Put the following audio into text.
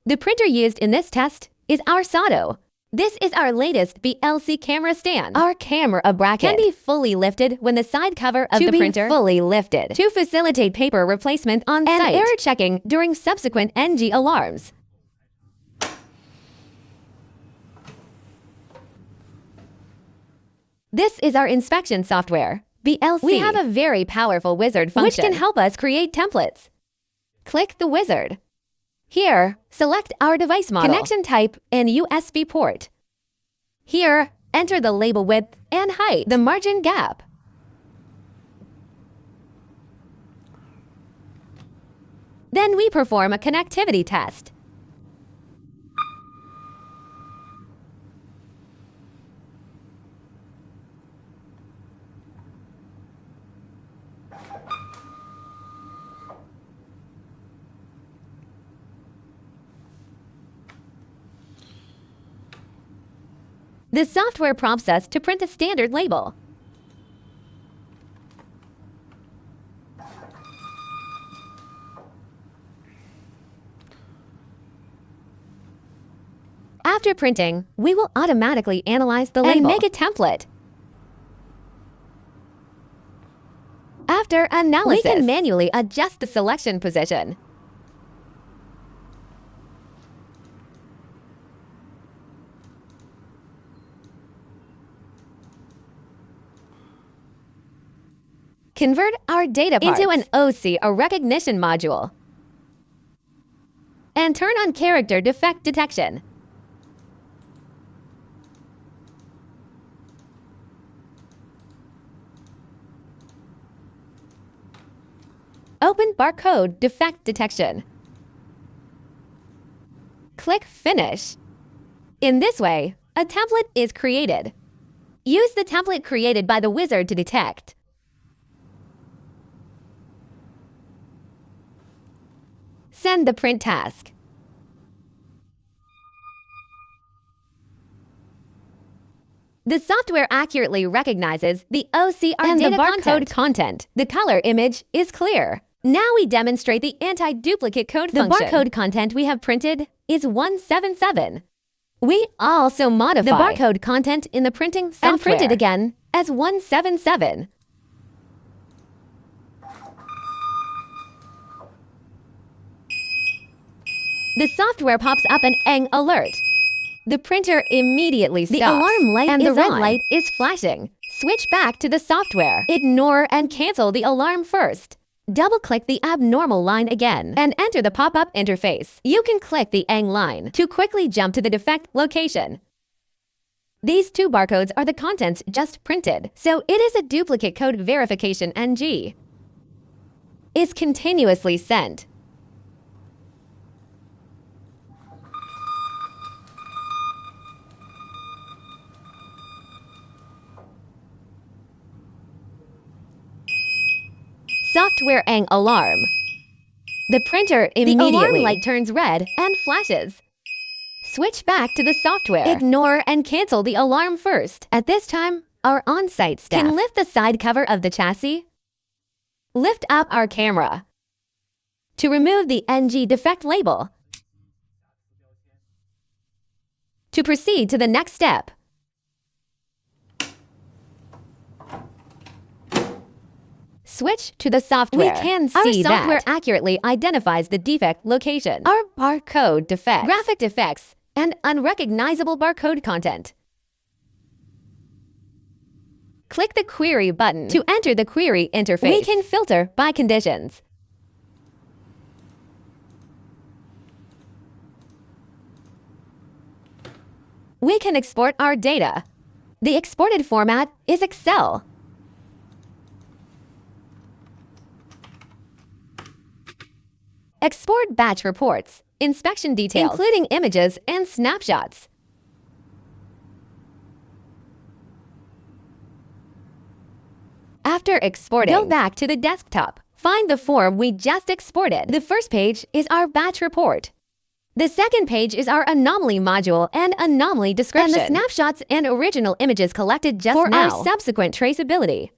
The printer used in this test is our SATO. This is our latest BLC camera stand. Our camera bracket can be fully lifted when the side cover of the printer fully lifted to facilitate paper replacement on site and error checking during subsequent NG alarms. This is our inspection software, BLC. We have a very powerful wizard function which can help us create templates. Click the wizard. Here, select our device model, connection type, and USB port. Here, enter the label width and height, the margin gap. Then we perform a connectivity test. The software prompts us to print a standard label. After printing, we will automatically analyze the label and make a template. After analysis, we can manually adjust the selection position. Convert our data parts into an OC, a recognition module, and turn on character defect detection. Open barcode defect detection. Click Finish. In this way, a template is created. Use the template created by the wizard to detect. Send the print task. The software accurately recognizes the OCR and the barcode content. The color image is clear. Now we demonstrate the anti-duplicate code function. The barcode content we have printed is 177. We also modify the barcode content in the printing software and print it again as 177. The software pops up an ENG alert. The printer immediately stops. The alarm light and the red light is flashing. Switch back to the software. Ignore and cancel the alarm first. Double-click the abnormal line again and enter the pop-up interface. You can click the ENG line to quickly jump to the defect location. These two barcodes are the contents just printed, so it is a duplicate code verification NG. Is continuously sent. Software ENG alarm. The printer immediately. The alarm light turns red and flashes. Switch back to the software. Ignore and cancel the alarm first. At this time, our on-site staff can lift the side cover of the chassis. Lift up our camera to remove the NG defect label. To proceed to the next step, switch to the software. We can see our software accurately identifies the defect location, our barcode defects, graphic defects, and unrecognizable barcode content. Click the Query button to enter the query interface. We can filter by conditions. We can export our data. The exported format is Excel. Export batch reports, inspection details, including images and snapshots. After exporting, go back to the desktop. Find the form we just exported. The first page is our batch report. The second page is our anomaly module and anomaly description, and the snapshots and original images collected just now for our subsequent traceability.